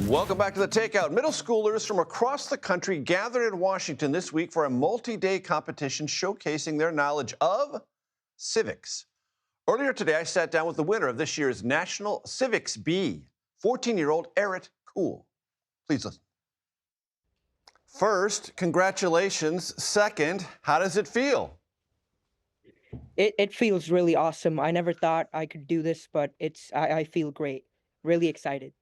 Welcome back to the Takeout. Middle schoolers from across the country gathered in Washington this week for a multi-day competition showcasing their knowledge of civics. Earlier today, I sat down with the winner of this year's National Civics Bee, 14-year-old Aarit Koul. Please listen. First, congratulations. Second, how does it feel? It feels really awesome. I never thought I could do this, but I feel great. Really excited.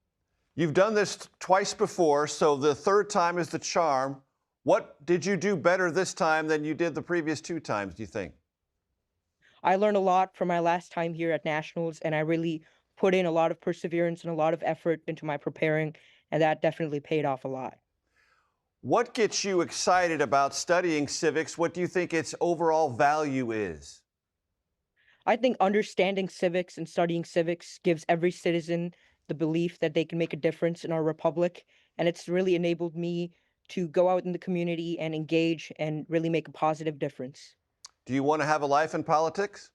You've done this twice before, so the third time is the charm. What did you do better this time than you did the previous two times, do you think? I learned a lot from my last time here at Nationals, and I really put in a lot of perseverance and a lot of effort into my preparing, and that definitely paid off a lot. What gets you excited about studying civics? What do you think its overall value is? I think understanding civics and studying civics gives every citizen the belief that they can make a difference in our republic, and it's really enabled me to go out in the community and engage and really make a positive difference. Do you want to have a life in politics?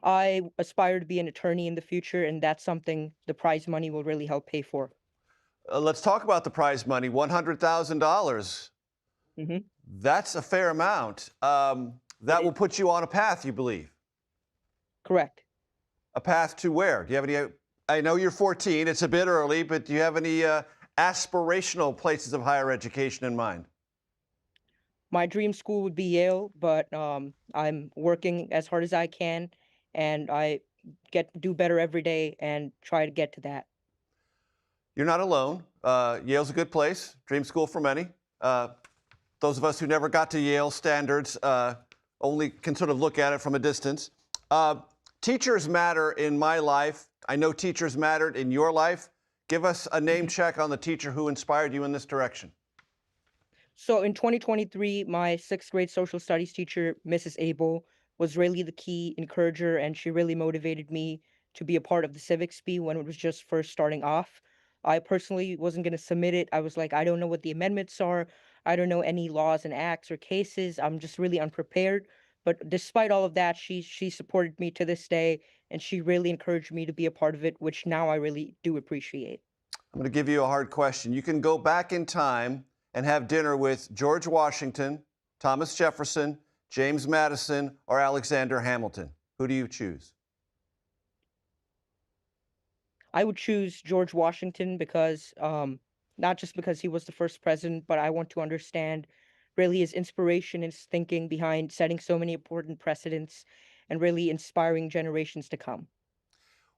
I aspire to be an attorney in the future, and that's something the prize money will really help pay for. Let's talk about the prize money, $100,000. Hmm. That's a fair amount. That will put you on a path, you believe. Correct. A path to where? Do you have any? I know you're 14, it's a bit early, but do you have any aspirational places of higher education in mind? My dream school would be Yale, but I'm working as hard as I can, and I get do better every day and try to get to that. You're not alone. Yale's a good place, dream school for many. Uh, those of us who never got to Yale standards only can sort of look at it from a distance. Teachers matter in my life. I know teachers mattered in your life. Give us a name Mhm. check on the teacher who inspired you in this direction. So in 2023, my sixth grade social studies teacher, Mrs. Abel, was really the key encourager, and she really motivated me to be a part of the Civics Bee when it was just first starting off. I personally wasn't going to submit it. I was like, I don't know what the amendments are. I don't know any laws and acts or cases. I'm just really unprepared. But despite all of that, she supported me to this day, and she really encouraged me to be a part of it, which now I really do appreciate. I'm going to give you a hard question. You can go back in time and have dinner with George Washington, Thomas Jefferson, James Madison, or Alexander Hamilton. Who do you choose? I would choose George Washington because, not just because he was the first president, but I want to understand really his inspiration, his thinking behind setting so many important precedents and really inspiring generations to come.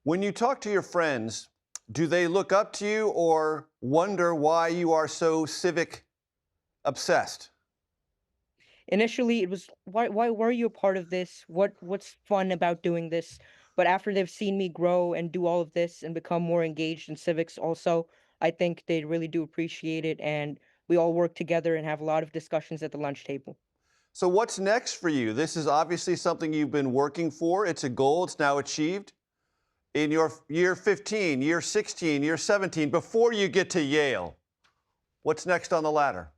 When you talk to your friends, do they look up to you or wonder why you are so civic obsessed? Initially, it was, why were you a part of this? What's fun about doing this? But after they've seen me grow and do all of this and become more engaged in civics also, I think they really do appreciate it, and we all work together and have a lot of discussions at the lunch table. So, what's next for you? This is obviously something you've been working for. It's a goal, it's now achieved. In your year 15, year 16, year 17, before you get to Yale, what's next on the ladder?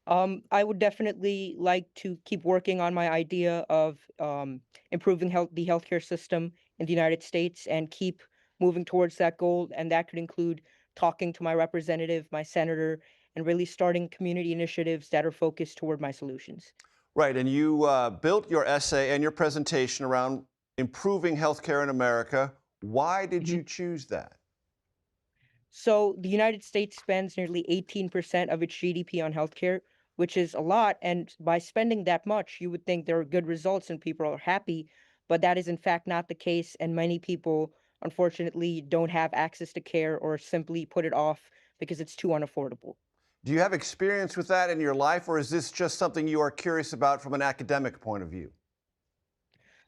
I would definitely like to keep working on my idea of improving the healthcare system in the United States and keep moving towards that goal. And that could include talking to my representative, my senator, and really starting community initiatives that are focused toward my solutions. Right, and you built your essay and your presentation around improving healthcare in America. Why did Mhm. you choose that? So the United States spends nearly 18% of its GDP on healthcare, which is a lot. And by spending that much, you would think there are good results and people are happy, but that is in fact not the case. And many people, unfortunately, don't have access to care or simply put it off because it's too unaffordable. Do you have experience with that in your life, or is this just something you are curious about from an academic point of view?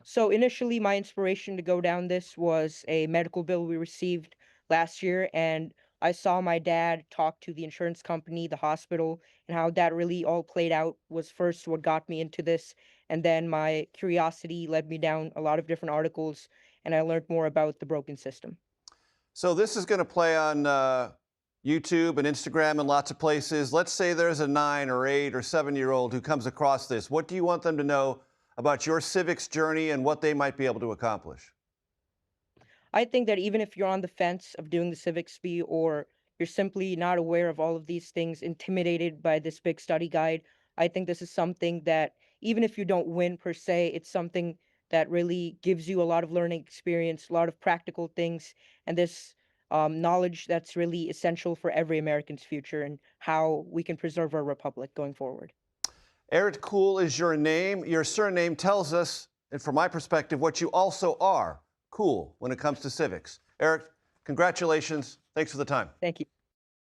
So initially, my inspiration to go down this was a medical bill we received last year, and I saw my dad talk to the insurance company, the hospital, and how that really all played out was first what got me into this, and then my curiosity led me down a lot of different articles, and I learned more about the broken system. So this is going to play on YouTube and Instagram and lots of places. Let's say there's a 9 or 8 or 7-year-old who comes across this. What do you want them to know about your civics journey and what they might be able to accomplish? I think that even if you're on the fence of doing the civics bee or you're simply not aware of all of these things, intimidated by this big study guide, I think this is something that even if you don't win per se, it's something that really gives you a lot of learning experience, a lot of practical things, and this knowledge that's really essential for every American's future and how we can preserve our republic going forward. Aarit Koul is your name. Your surname tells us, and from my perspective, what you also are, cool when it comes to civics. Aarit, congratulations. Thanks for the time. Thank you.